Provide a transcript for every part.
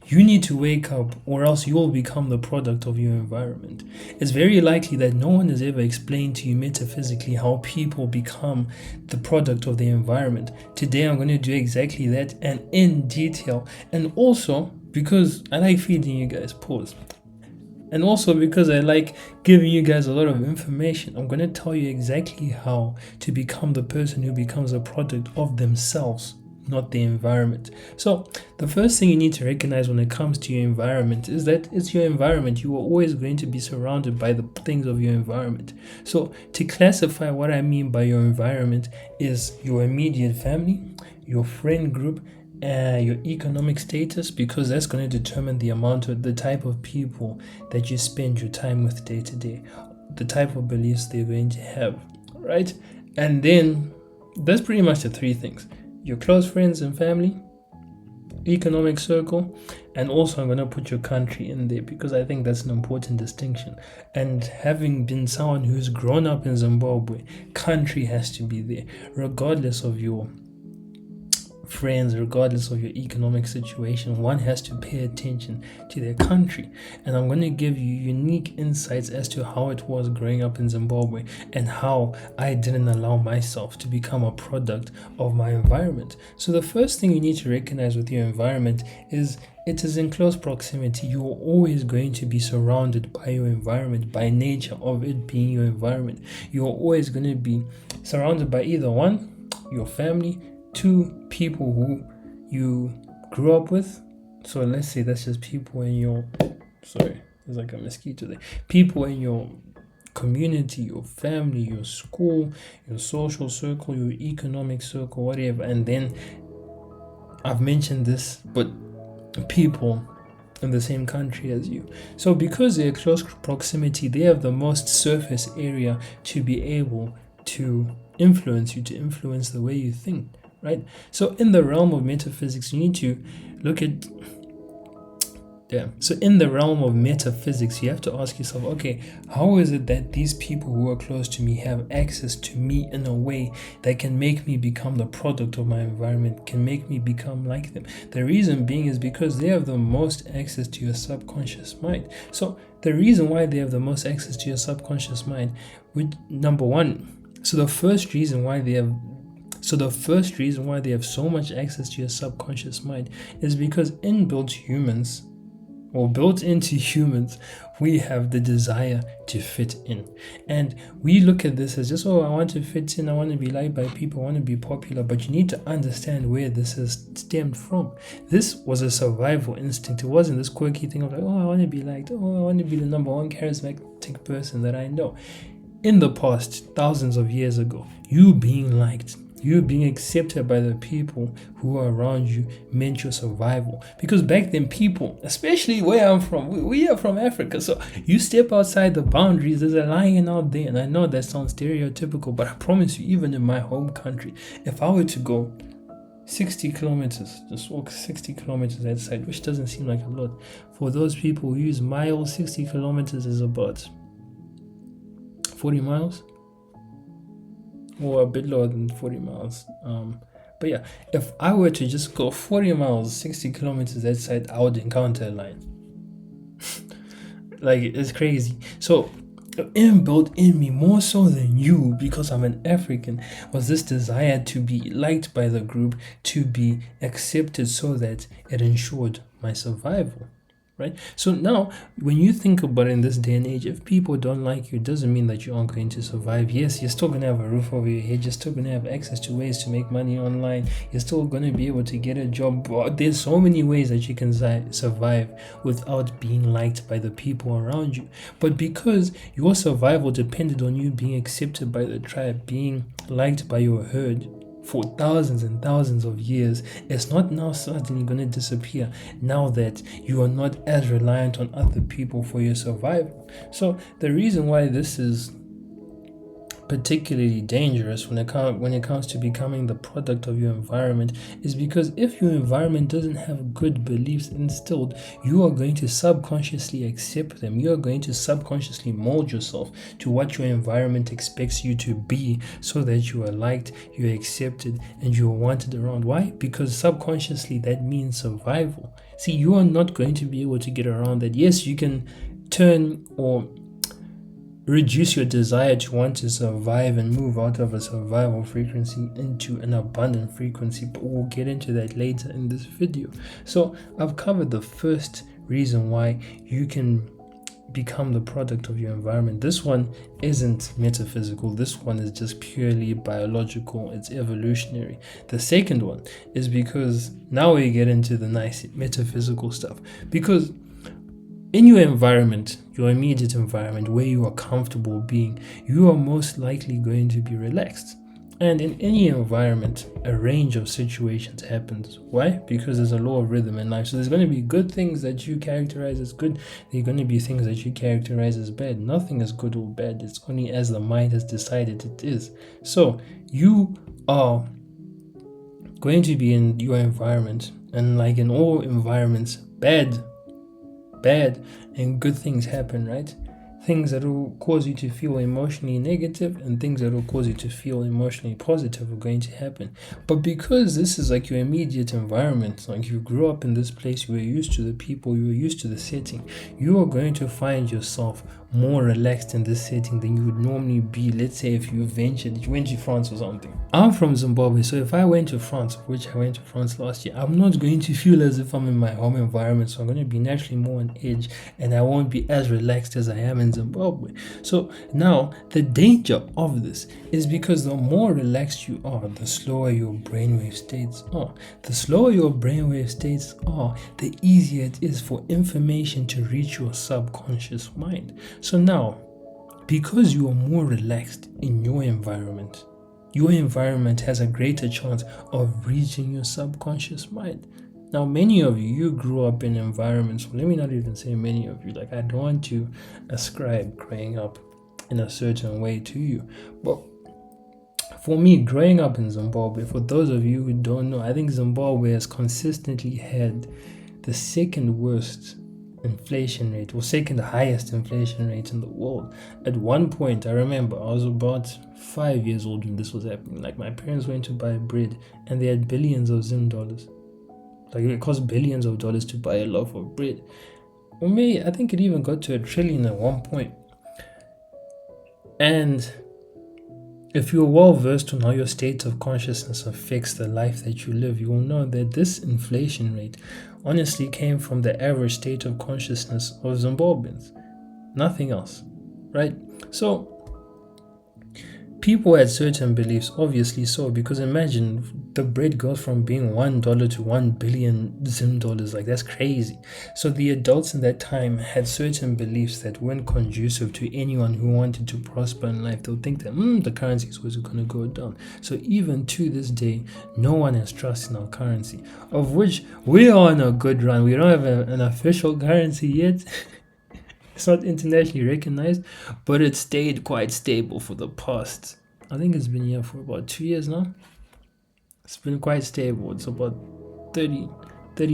You need to wake up, or else you will become the product of your environment. It's very likely that no one has ever explained to you metaphysically how people become the product of their environment. Today, I'm going to do exactly that, and in detail. And also, because I like feeding you guys, pause. And also because I like giving you guys a lot of information, I'm going to tell you exactly how to become the person who becomes a product of themselves, not the environment. So the first thing you need to recognize when it comes to your environment is that it's your environment. You are always going to be surrounded by the things of your environment. So to classify what I mean by your environment is your immediate family, your friend group, your economic status, because that's going to determine the amount of the type of people that you spend your time with day to day, the type of beliefs they're going to have, right? And then that's pretty much the three things: your close friends and family, economic circle, and also I'm going to put your country in there because I think that's an important distinction. And having been someone who's grown up in Zimbabwe, country has to be there regardless of your friends, regardless of your economic situation. One has to pay attention to their country. And I'm going to give you unique insights as to how it was growing up in Zimbabwe and how I didn't allow myself to become a product of my environment. So the first thing you need to recognize with your environment is it is in close proximity. You are always going to be surrounded by your environment, by nature of it being your environment. You are always going to be surrounded by either one, your family, two, people who you grew up with. So let's say that's just people in your, sorry, there's like a mosquito there. People in your community, your family, your school, your social circle, your economic circle, whatever. And then I've mentioned this, but people in the same country as you. So because they're close proximity, they have the most surface area to be able to influence you, to influence the way you think. Right? So in the realm of metaphysics, you need to look at So in the realm of metaphysics, you have to ask yourself, okay, how is it that these people who are close to me have access to me in a way that can make me become the product of my environment, can make me become like them? The reason being is because they have the most access to your subconscious mind. So the reason why they have the most access to your subconscious mind, number one, the first reason why they have so much access to your subconscious mind is because built into humans, we have the desire to fit in. And we look at this as just, I want to fit in, I want to be liked by people, I want to be popular. But you need to understand where this has stemmed from. This was a survival instinct. It wasn't this quirky thing of like, I want to be liked, I want to be the number one charismatic person that I know. In the past, thousands of years ago, you being liked, you being accepted by the people who are around you meant your survival. Because back then, people, especially where I'm from, we are from Africa, so you step outside the boundaries, there's a lion out there. And I know that sounds stereotypical, but I promise you, even in my home country, if I were to go 60 kilometers, just walk 60 kilometers outside, which doesn't seem like a lot. For those people who use miles, 60 kilometers is about 40 miles. Or a bit lower than 40 miles. But yeah, if I were to just go 40 miles, 60 kilometers outside, I would encounter a lion. Like, it's crazy. So, inbuilt in me, more so than you, because I'm an African, was this desire to be liked by the group, to be accepted so that it ensured my survival. Right? So now, when you think about it in this day and age, if people don't like you, it doesn't mean that you aren't going to survive. Yes, you're still going to have a roof over your head. You're still going to have access to ways to make money online. You're still going to be able to get a job. There's so many ways that you can survive without being liked by the people around you. But because your survival depended on you being accepted by the tribe, being liked by your herd, for thousands and thousands of years, it's not now suddenly going to disappear now that you are not as reliant on other people for your survival. So the reason why this is particularly dangerous when it comes to becoming the product of your environment is because if your environment doesn't have good beliefs instilled, you are going to subconsciously accept them. You are going to subconsciously mold yourself to what your environment expects you to be, so that you are liked, you're accepted, and you're wanted around. Why? Because subconsciously that means survival. See, you are not going to be able to get around that. Yes, you can turn or reduce your desire to want to survive and move out of a survival frequency into an abundant frequency, but we'll get into that later in this video. So I've covered the first reason why you can become the product of your environment. This one isn't metaphysical. This one is just purely biological. It's evolutionary. The second one is because now we get into the nice metaphysical stuff, because in your environment, your immediate environment, where you are comfortable being, you are most likely going to be relaxed. And in any environment, a range of situations happens. Why? Because there's a law of rhythm in life. So there's going to be good things that you characterize as good. There are going to be things that you characterize as bad. Nothing is good or bad. It's only as the mind has decided it is. So you are going to be in your environment. And like in all environments, bad and good things happen, right? Things that will cause you to feel emotionally negative and things that will cause you to feel emotionally positive are going to happen. But because this is like your immediate environment, like you grew up in this place, you were used to the people, you were used to the setting, you are going to find yourself more relaxed in this setting than you would normally be. Let's say if you went to France or something. I'm from Zimbabwe, so if I went to France, which I went to France last year, I'm not going to feel as if I'm in my home environment. So I'm going to be naturally more on edge and I won't be as relaxed as I am in Zimbabwe. So now the danger of this is because the more relaxed you are, the slower your brainwave states are. The slower your brainwave states are, the easier it is for information to reach your subconscious mind. So now, because you are more relaxed in your environment has a greater chance of reaching your subconscious mind. Now, many of you grew up in environments, let me not even say many of you, like I don't want to ascribe growing up in a certain way to you. But for me, growing up in Zimbabwe, for those of you who don't know, I think Zimbabwe has consistently had the second worst inflation rate, or second highest inflation rate in the world. At one point, I remember I was about 5 years old when this was happening. Like my parents went to buy bread and they had billions of Zim dollars. Like it cost billions of dollars to buy a loaf of bread. Or maybe I think it even got to $1 trillion at one point. And if you're well versed on how your state of consciousness affects the life that you live, you will know that this inflation rate honestly came from the average state of consciousness of Zimbabweans. Nothing else, right? So people had certain beliefs, obviously so, because imagine the bread goes from being $1 to 1 billion Zim dollars. Like that's crazy. So the adults in that time had certain beliefs that weren't conducive to anyone who wanted to prosper in life. They'll think that the currency is always going to go down. So even to this day, no one has trust in our currency, of which we are on a good run. We don't have an official currency yet. It's not internationally recognized, but it stayed quite stable for the past, I think it's been here for about 2 years now. It's been quite stable. It's about 30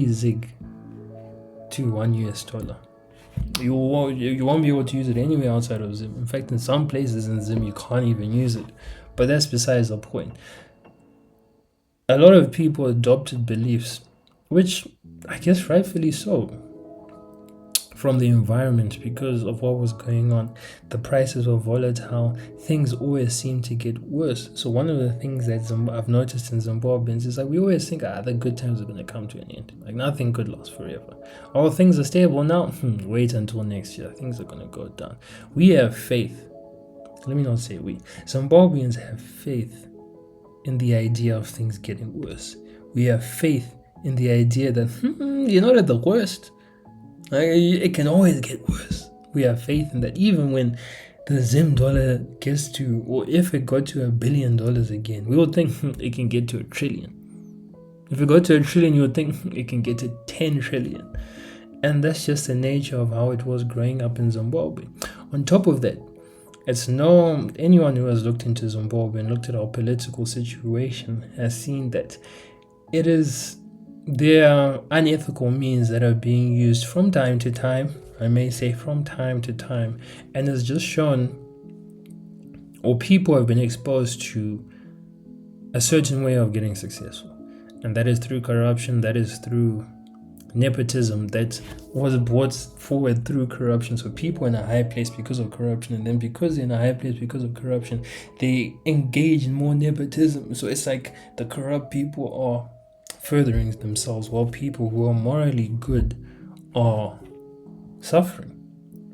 zig to $1. You won't be able to use it anywhere outside of Zim. In fact, in some places in Zim, you can't even use it. But that's besides the point. A lot of people adopted beliefs, which I guess rightfully so, from the environment because of what was going on. The prices were volatile. Things always seem to get worse. So one of the things that I've noticed in Zimbabweans is like we always think the good times are going to come to an end. Like nothing could last forever. All things are stable now. Wait until next year. Things are going to go down. We have faith. Let me not say we. Zimbabweans have faith in the idea of things getting worse. We have faith in the idea that you're not at the worst. It can always get worse. We have faith in that. Even when the Zim dollar gets to, or if it got to $1 billion again, we would think it can get to $1 trillion. If it got to $1 trillion, you would think it can get to 10 trillion. And that's just the nature of how it was growing up in Zimbabwe. On top of that, It's no anyone who has looked into Zimbabwe and looked at our political situation has seen that there are unethical means that are being used from time to time. I may say from time to time, and it's just shown, or people have been exposed to a certain way of getting successful, and that is through corruption, that is through nepotism, that was brought forward through corruption. So people in a high place because of corruption, and then because they're in a high place because of corruption, they engage in more nepotism. So it's like the corrupt people are furthering themselves while people who are morally good are suffering,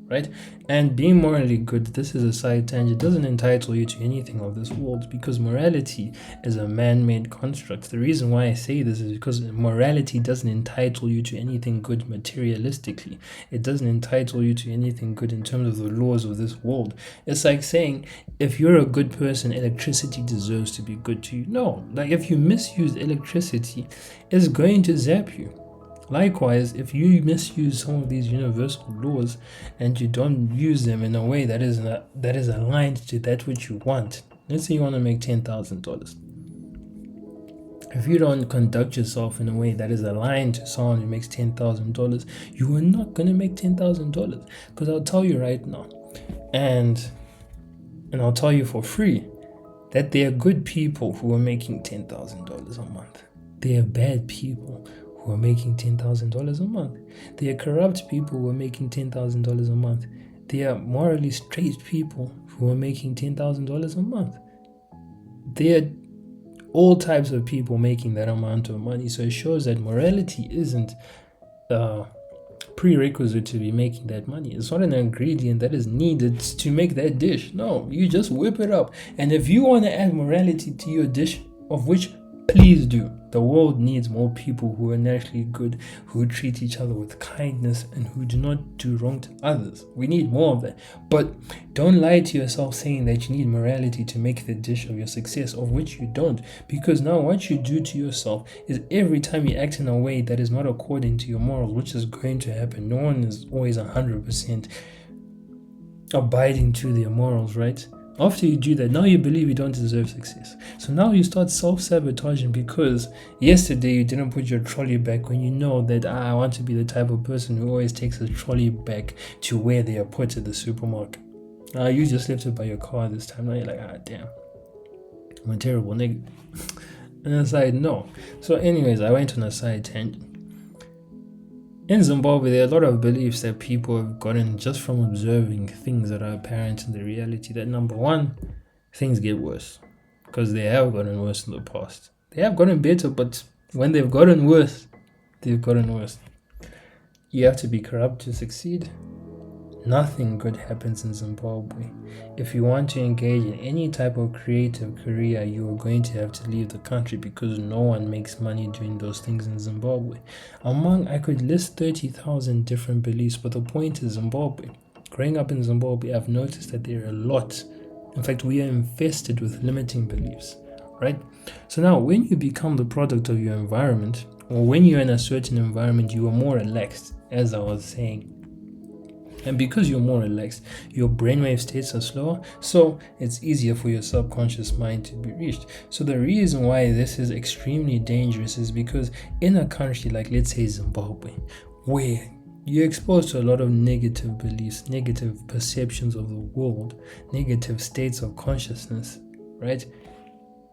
right? And being morally good, this is a side tangent, doesn't entitle you to anything of this world, because morality is a man-made construct. The reason why I say this is because morality doesn't entitle you to anything good materialistically. It doesn't entitle you to anything good in terms of the laws of this world. It's like saying, if you're a good person, electricity deserves to be good to you. No, like if you misuse electricity, it's going to zap you. Likewise, if you misuse some of these universal laws and you don't use them in a way that is aligned to that which you want, let's say you want to make $10,000. If you don't conduct yourself in a way that is aligned to someone who makes $10,000, you are not going to make $10,000. Because I'll tell you right now, and I'll tell you for free, that there are good people who are making $10,000 a month. There are bad people who are making $10,000 a month. There are corrupt people who are making $10,000 a month. There are morally straight people who are making $10,000 a month. There are all types of people making that amount of money. So it shows that morality isn't a prerequisite to be making that money. It's not an ingredient that is needed to make that dish. No, you just whip it up. And if you want to add morality to your dish, of which please do. The world needs more people who are naturally good, who treat each other with kindness, and who do not do wrong to others. We need more of that. But don't lie to yourself saying that you need morality to make the dish of your success, of which you don't. Because now what you do to yourself is every time you act in a way that is not according to your morals, which is going to happen. No one is always 100% abiding to their morals, right? After you do that, now you believe you don't deserve success. So now you start self-sabotaging because yesterday you didn't put your trolley back when you know that I want to be the type of person who always takes a trolley back to where they are put at the supermarket. You just left it by your car this time. Now you're like, damn, I'm a terrible nigga. And it's like, no. So anyways, I went on a side tangent. In Zimbabwe, there are a lot of beliefs that people have gotten just from observing things that are apparent in the reality. That number one, things get worse because they have gotten worse in the past. They have gotten better, but when they've gotten worse, they've gotten worse. You have to be corrupt to succeed. Nothing good happens in Zimbabwe. If you want to engage in any type of creative career, you are going to have to leave the country because no one makes money doing those things in Zimbabwe. I could list 30,000 different beliefs, but the point is Zimbabwe. Growing up in Zimbabwe, I've noticed that there are a lot. In fact, we are infested with limiting beliefs, right? So now, when you become the product of your environment, or when you're in a certain environment, you are more relaxed, as I was saying. And because you're more relaxed, your brainwave states are slower, so it's easier for your subconscious mind to be reached. So the reason why this is extremely dangerous is because in a country like, let's say, Zimbabwe, where you're exposed to a lot of negative beliefs, negative perceptions of the world, negative states of consciousness, right?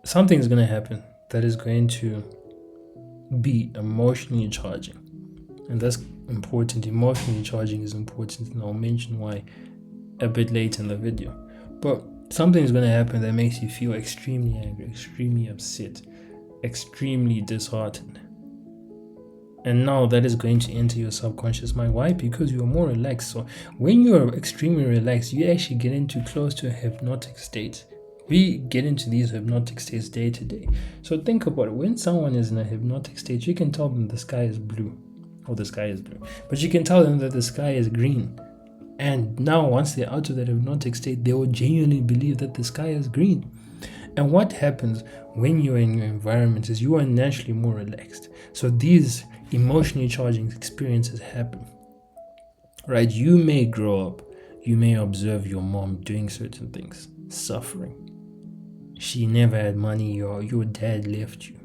Something's going to happen that is going to be emotionally charging. And that's important. Emotionally charging is important, and I'll mention why a bit later in the video. But something is going to happen that makes you feel extremely angry, extremely upset, extremely disheartened. And now that is going to enter your subconscious mind. Why? Because you are more relaxed. So when you are extremely relaxed, you actually get into close to a hypnotic state. We get into these hypnotic states day to day. So think about it. When someone is in a hypnotic state, you can tell them the sky is blue. Or the sky is blue. But you can tell them that the sky is green. And now once they're out of that hypnotic state, they will genuinely believe that the sky is green. And what happens when you're in your environment is you are naturally more relaxed. So these emotionally charging experiences happen. Right? You may grow up. you may observe your mom doing certain things, suffering. She never had money, or your dad left you.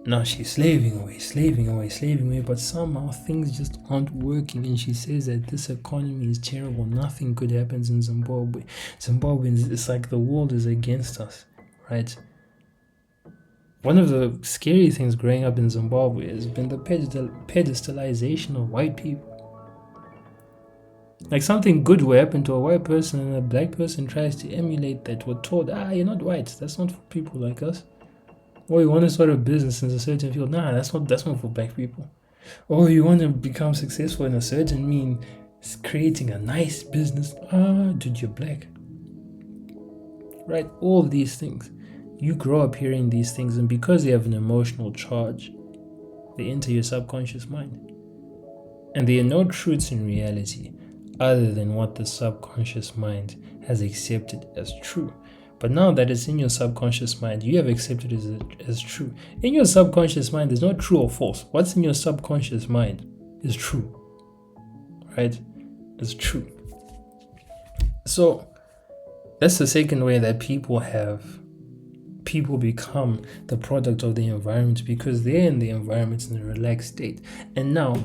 Now she's slaving away, but somehow things just aren't working, and she says that this economy is terrible, nothing good happens in Zimbabwe. Zimbabweans, it's like the world is against us, right? One of the scary things growing up in Zimbabwe has been the pedestalization of white people. Like something good will happen to a white person and a black person tries to emulate that. We're told, you're not white, that's not for people like us. Or you want to start a business in a certain field, that's not for black people. Or you want to become successful in a certain mean, creating a nice business, dude, you're black. Right? All of these things. You grow up hearing these things, and because they have an emotional charge, they enter your subconscious mind. And there are no truths in reality other than what the subconscious mind has accepted as true. But now that it's in your subconscious mind, you have accepted it as true. In your subconscious mind, there's no true or false. What's in your subconscious mind is true. Right? It's true. So that's the second way that people become the product of the environment, because they're in the environment in a relaxed state. And now,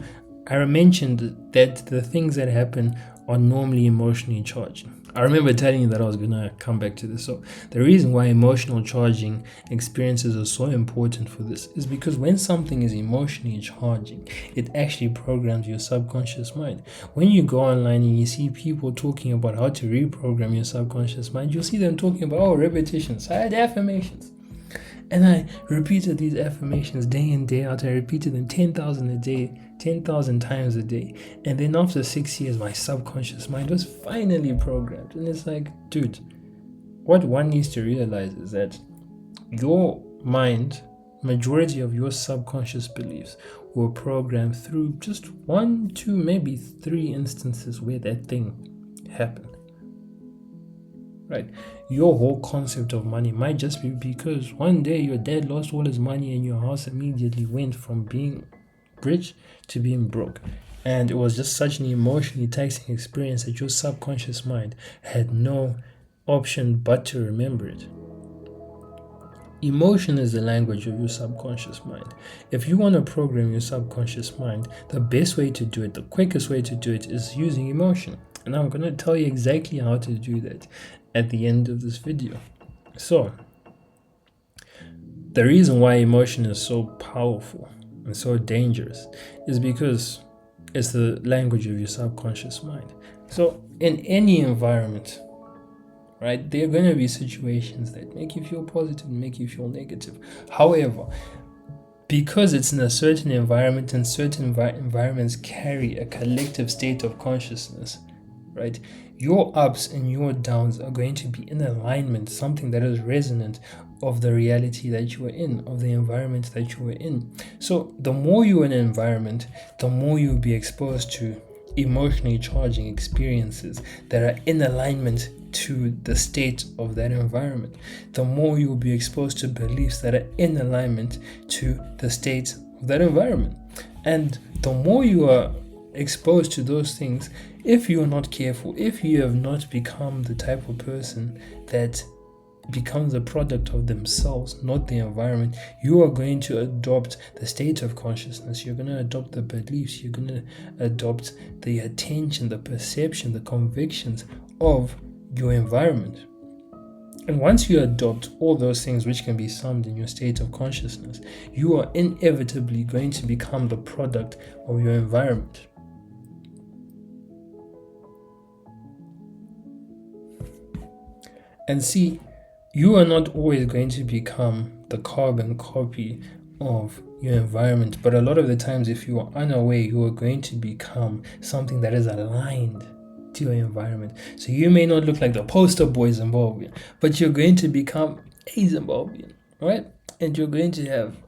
I mentioned that the things that happen are normally emotionally charged. I remember telling you that I was going to come back to this. So the reason why emotional charging experiences are so important for this is because when something is emotionally charging, it actually programs your subconscious mind. When you go online and you see people talking about how to reprogram your subconscious mind, you'll see them talking about repetitions. I had affirmations. And I repeated these affirmations day in, day out. I repeated them 10,000 a day, 10,000 times a day. And then after 6 years, my subconscious mind was finally programmed. And it's like, dude, what one needs to realize is that your mind, majority of your subconscious beliefs were programmed through just 1, 2, maybe 3 instances where that thing happened. Right? Your whole concept of money might just be because one day your dad lost all his money and your house immediately went from being rich to being broke. And it was just such an emotionally taxing experience that your subconscious mind had no option but to remember it. Emotion is the language of your subconscious mind. If you want to program your subconscious mind, the best way to do it, the quickest way to do it is using emotion. And I'm going to tell you exactly how to do that at the end of this video. So, the reason why emotion is so powerful and so dangerous is because it's the language of your subconscious mind. So, in any environment, right, there are going to be situations that make you feel positive and make you feel negative. However, because it's in a certain environment and certain environments carry a collective state of consciousness, right, your ups and your downs are going to be in alignment, something that is resonant of the reality that you are in, of the environment that you are in. So the more you're in an environment, the more you'll be exposed to emotionally charging experiences that are in alignment to the state of that environment. The more you'll be exposed to beliefs that are in alignment to the state of that environment. And the more you are exposed to those things, if you are not careful, if you have not become the type of person that becomes a product of themselves, not the environment, you are going to adopt the state of consciousness. You're going to adopt the beliefs. You're going to adopt the attention, the perception, the convictions of your environment. And once you adopt all those things which can be summed in your state of consciousness, you are inevitably going to become the product of your environment. And see, you are not always going to become the carbon copy of your environment, but a lot of the times, if you are unaware, you are going to become something that is aligned to your environment. So you may not look like the poster boy Zimbabwean, but you're going to become a Zimbabwean, right? And you're going to have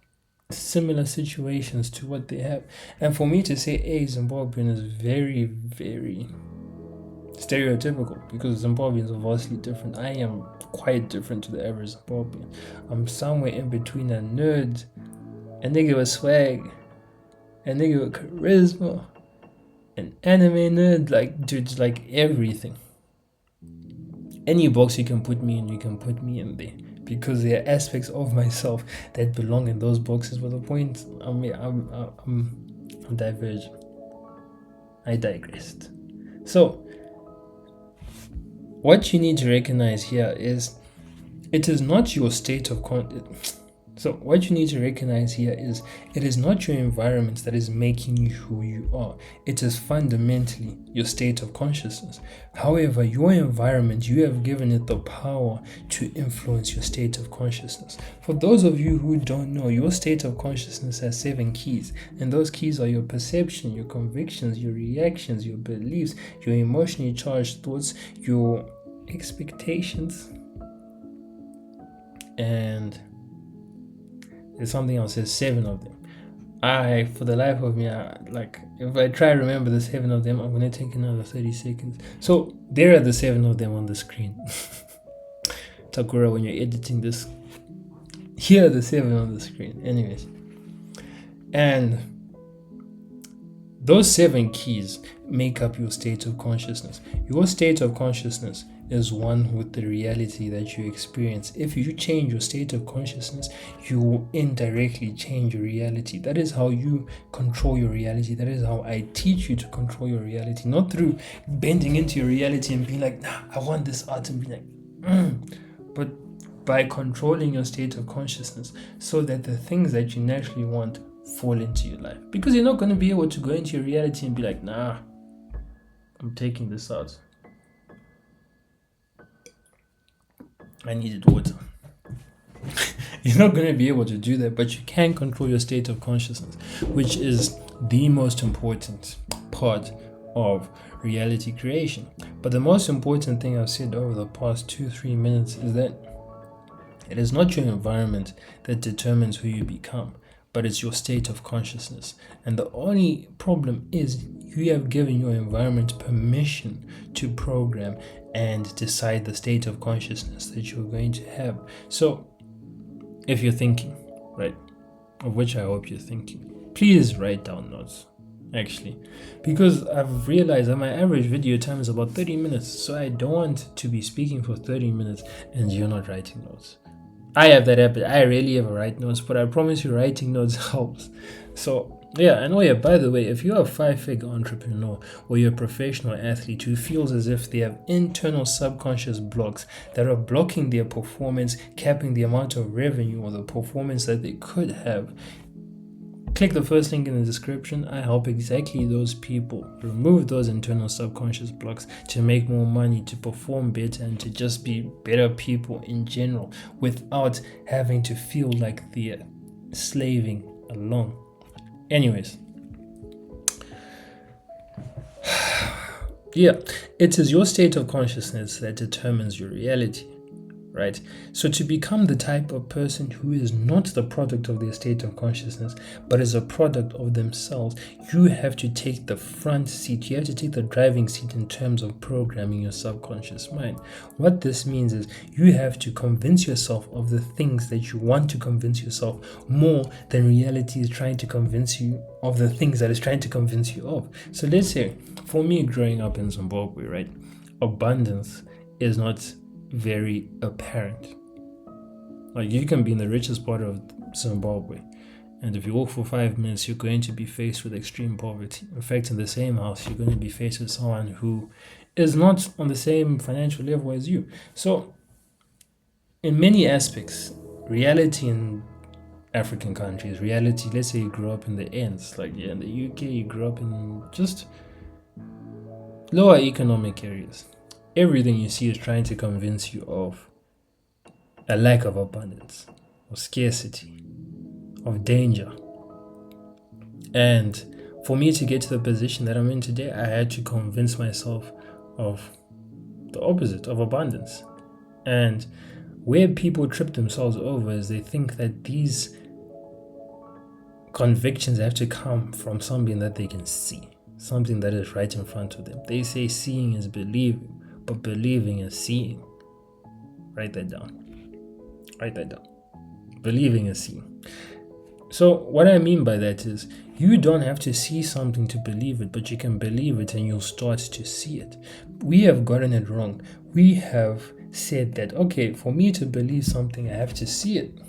similar situations to what they have. And for me to say a Zimbabwean is very, very stereotypical, because Zimbabweans are vastly different. I am quite different to the average Zimbabwean. I'm somewhere in between a nerd, a nigga with swag, a nigga with charisma, an anime nerd, like dude, like everything. Any box you can put me in, you can put me in there, because there are aspects of myself that belong in those boxes. But the point, I'm diverging. I digressed. So, what you need to recognize here is it is not your state of So what you need to recognize here is it is not your environment that is making you who you are. It is fundamentally your state of consciousness. However, your environment, you have given it the power to influence your state of consciousness. For those of you who don't know, your state of consciousness has 7 keys, and those keys are your perception, your convictions, your reactions, your beliefs, your emotionally charged thoughts, your expectations, and there's something else. There's 7 of them. For the life of me, if I try to remember the 7 of them, I'm gonna take another 30 seconds. So there are the 7 of them on the screen. Takura, when you're editing this, here are the 7 on the screen. Anyways, and those 7 keys make up your state of consciousness. Your state of consciousness is one with the reality that you experience. If you change your state of consciousness, you will indirectly change your reality. That is how you control your reality. That is how I teach you to control your reality. Not through bending into your reality and being like, nah, I want this art, and be like, but by controlling your state of consciousness so that the things that you naturally want fall into your life. Because you're not going to be able to go into your reality and be like, nah, I'm taking this out. I needed water. You're not going to be able to do that, but you can control your state of consciousness, which is the most important part of reality creation. But the most important thing I've said over the past 2-3 minutes is that it is not your environment that determines who you become, but it's your state of consciousness. And the only problem is you have given your environment permission to program and decide the state of consciousness that you're going to have. So if you're thinking, right, of which I hope you're thinking, please write down notes, actually, because I've realized that my average video time is about 30 minutes. So I don't want to be speaking for 30 minutes and you're not writing notes. I have that habit. I rarely ever write notes, but I promise you writing notes helps. So yeah, and by the way, if you're a 5-figure entrepreneur or you're a professional athlete who feels as if they have internal subconscious blocks that are blocking their performance, capping the amount of revenue or the performance that they could have, click the first link in the description. I help exactly those people remove those internal subconscious blocks to make more money, to perform better, and to just be better people in general without having to feel like they're slaving along. Anyways, yeah, it is your state of consciousness that determines your reality. Right? So to become the type of person who is not the product of their state of consciousness, but is a product of themselves, you have to take the front seat. You have to take the driving seat in terms of programming your subconscious mind. What this means is you have to convince yourself of the things that you want to convince yourself more than reality is trying to convince you of the things that it's trying to convince you of. So let's say, for me growing up in Zimbabwe, right, abundance is not very apparent. Like, you can be in the richest part of Zimbabwe, and if you walk for 5 minutes, you're going to be faced with extreme poverty. In fact, in the same house, you're going to be faced with someone who is not on the same financial level as you. So in many aspects, reality in African countries, reality, let's say you grew up in the ends, like in the UK, you grew up in just lower economic areas. Everything you see is trying to convince you of a lack of abundance, of scarcity, of danger. And for me to get to the position that I'm in today, I had to convince myself of the opposite, of abundance. And where people trip themselves over is they think that these convictions have to come from something that they can see, something that is right in front of them. They say seeing is believing, but believing is seeing. Write that down. Believing is seeing. So what I mean by that is You don't have to see something to believe it, but you can believe it and you'll start to see it. We have gotten it wrong. We have said that, okay, for me to believe something, I have to see it.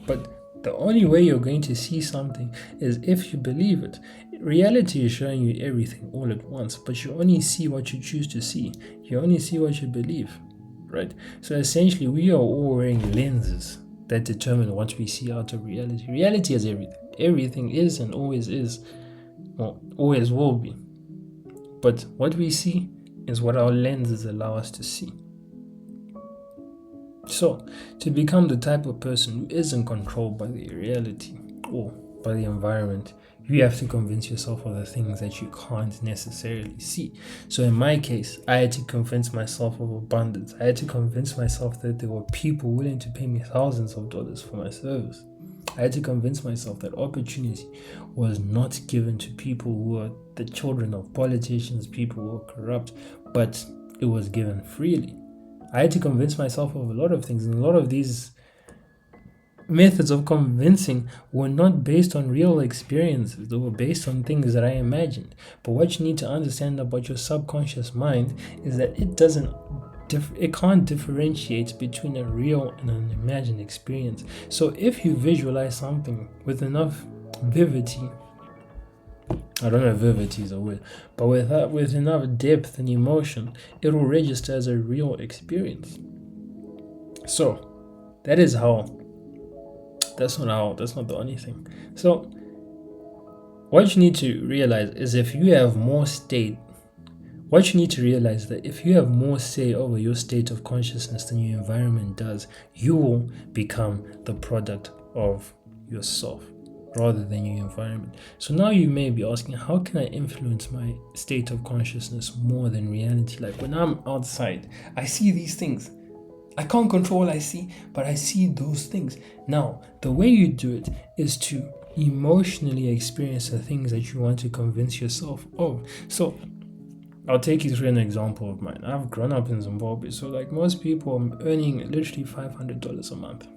But the only way you're going to see something is if you believe it. Reality is showing you everything all at once, but you only see what you choose to see. You only see what you believe, right? So essentially, we are all wearing lenses that determine what we see out of reality. Reality is everything. Everything is and always is, well, always will be. But what we see is what our lenses allow us to see. So, to become the type of person who isn't controlled by the reality or by the environment, you have to convince yourself of the things that you can't necessarily see. So in my case, I had to convince myself of abundance. I had to convince myself that there were people willing to pay me thousands of dollars for my service. I had to convince myself that opportunity was not given to people who are the children of politicians, people who are corrupt, but it was given freely. I had to convince myself of a lot of things, and a lot of these methods of convincing were not based on real experiences. They were based on things that I imagined. But what you need to understand about your subconscious mind is that it can't differentiate between a real and an imagined experience. So if you visualize something with enough vividity, I don't know if vividity is a word, but with enough depth and emotion, it will register as a real experience. So that is how. That's not the only thing. So what you need to realize is if you have more say over your state of consciousness than your environment does, you will become the product of yourself rather than your environment. So now you may be asking, how can I influence my state of consciousness more than reality? Like when I'm outside, I see these things. I can't control what I see, but I see those things. Now, the way you do it is to emotionally experience the things that you want to convince yourself of. So, I'll take you through an example of mine. I've grown up in Zimbabwe, so like most people, I'm earning literally $500 a month.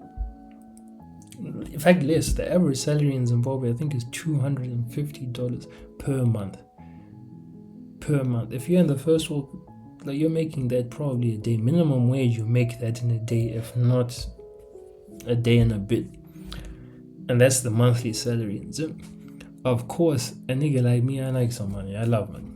In fact, less. The average salary in Zimbabwe, I think, is $250 per month. If you're in the first world, like you're making that probably a day. Minimum wage, you make that in a day, if not a day and a bit. And that's the monthly salary. So, of course, a nigga like me, I like some money. I love money.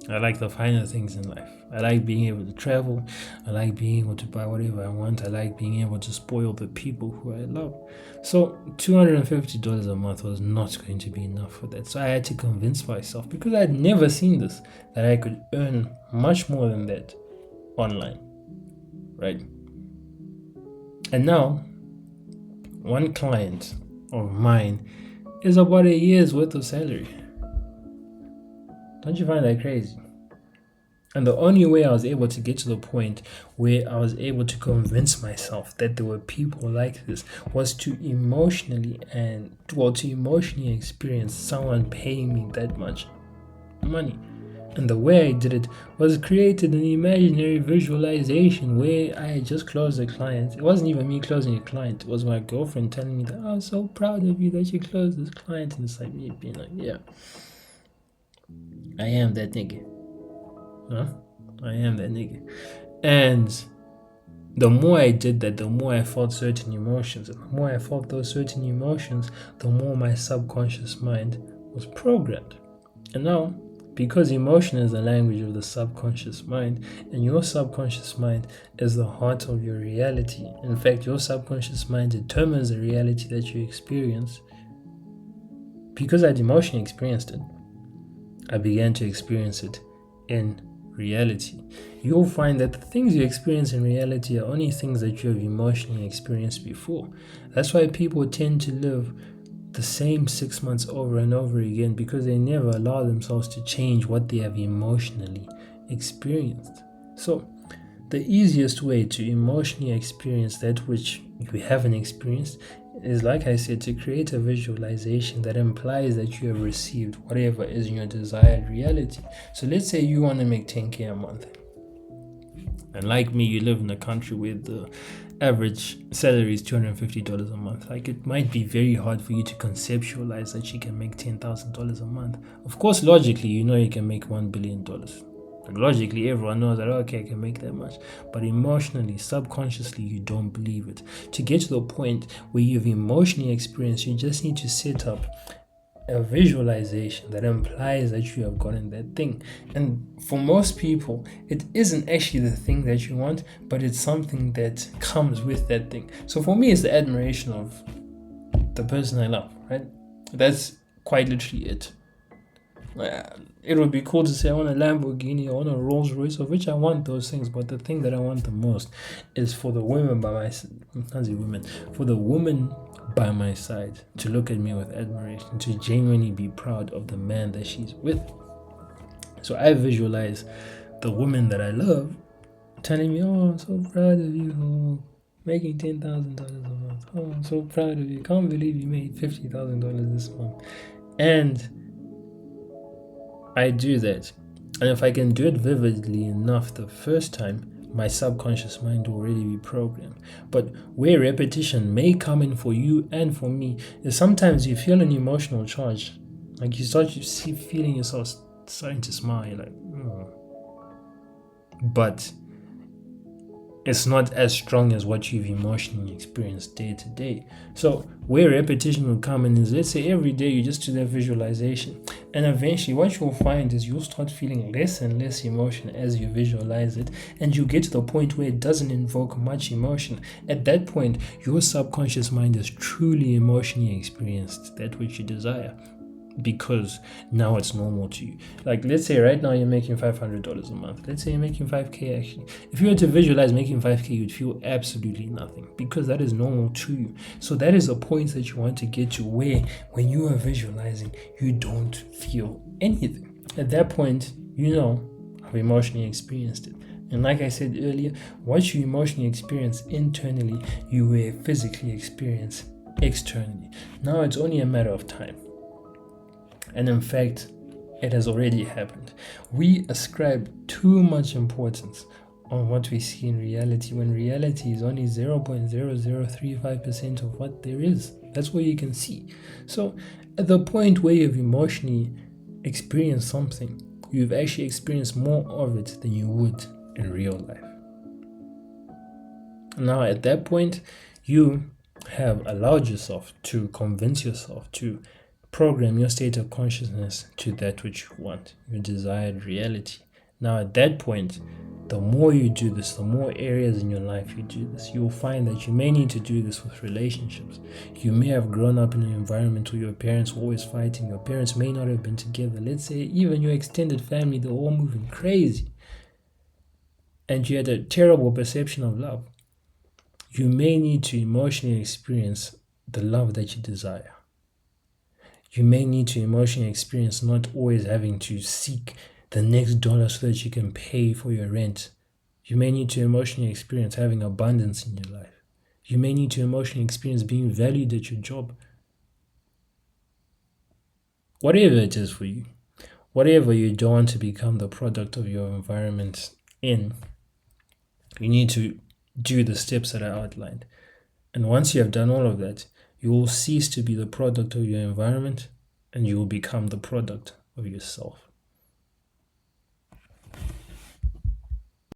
I like the finer things in life. I like being able to travel. I like being able to buy whatever I want. I like being able to spoil the people who I love. So $250 a month was not going to be enough for that. So I had to convince myself, because I had never seen this, that I could earn much more than that online, right? And now, one client of mine is about a year's worth of salary. Don't you find that crazy? And the only way I was able to get to the point where I was able to convince myself that there were people like this was to emotionally experience someone paying me that much money. And the way I did it was created an imaginary visualization where I had just closed a client. It wasn't even me closing a client. It was my girlfriend telling me that, I'm so proud of you that you closed this client. And it's like me being like, yeah, I am that nigga. I am that nigga. And the more I did that, the more I felt certain emotions. And the more I felt those certain emotions, the more my subconscious mind was programmed. And now, because emotion is the language of the subconscious mind, and your subconscious mind is the heart of your reality. In fact, your subconscious mind determines the reality that you experience. Because I'd emotionally experienced it, I began to experience it in reality. You'll find that the things you experience in reality are only things that you have emotionally experienced before. That's why people tend to live the same 6 months over and over again, because they never allow themselves to change what they have emotionally experienced. So the easiest way to emotionally experience that which you haven't experienced is, like I said, to create a visualization that implies that you have received whatever is in your desired reality. So let's say you want to make 10K a month. And like me, you live in a country where the average salary is $250 a month. Like, it might be very hard for you to conceptualize that you can make $10,000 a month. Of course, logically, you know you can make $1 billion. Like, logically, everyone knows that, okay, I can make that much. But emotionally, subconsciously, you don't believe it. To get to the point where you've emotionally experienced, you just need to set up a visualization that implies that you have gotten that thing. And for most people, it isn't actually the thing that you want, but it's something that comes with that thing. So for me, it's the admiration of the person I love, right? That's quite literally it. It would be cool to say I want a Lamborghini, I want a Rolls Royce, of which I want those things, but the thing that I want the most is for the women by my side, for the woman by my side to look at me with admiration, to genuinely be proud of the man that she's with. So I visualize the woman that I love telling me, oh, I'm so proud of you, oh, making $10,000 a month. Oh, I'm so proud of you. Can't believe you made $50,000 this month. And I do that. And if I can do it vividly enough the first time, my subconscious mind will already be programmed. But where repetition may come in for you and for me is sometimes you feel an emotional charge. Like, you start feeling yourself starting to smile. You're like, but it's not as strong as what you've emotionally experienced day to day. So where repetition will come in is, let's say every day you just do that visualization, and eventually what you'll find is you'll start feeling less and less emotion as you visualize it, and you get to the point where it doesn't invoke much emotion. At that point, your subconscious mind has truly emotionally experienced that which you desire, because now it's normal to you. Like, let's say right now you're making $500 a month. Let's say you're making 5K actually. If you were to visualize making 5K, you'd feel absolutely nothing, because that is normal to you. So that is a point that you want to get to, where when you are visualizing, you don't feel anything. At that point, you know, I've emotionally experienced it. And like I said earlier, what you emotionally experience internally, you will physically experience externally. Now it's only a matter of time. And in fact, it has already happened. We ascribe too much importance on what we see in reality, when reality is only 0.0035% of what there is. That's what you can see. So at the point where you've emotionally experienced something, you've actually experienced more of it than you would in real life. Now at that point, you have allowed yourself to convince yourself to program your state of consciousness to that which you want, your desired reality. Now at that point, the more you do this, the more areas in your life you do this, you will find that you may need to do this with relationships. You may have grown up in an environment where your parents were always fighting, your parents may not have been together. Let's say even your extended family, they're all moving crazy, and you had a terrible perception of love. You may need to emotionally experience the love that you desire. You may need to emotionally experience not always having to seek the next dollar so that you can pay for your rent. You may need to emotionally experience having abundance in your life. You may need to emotionally experience being valued at your job. Whatever it is for you, whatever you don't want to become the product of your environment in, you need to do the steps that I outlined. And once you have done all of that, you will cease to be the product of your environment, and you will become the product of yourself.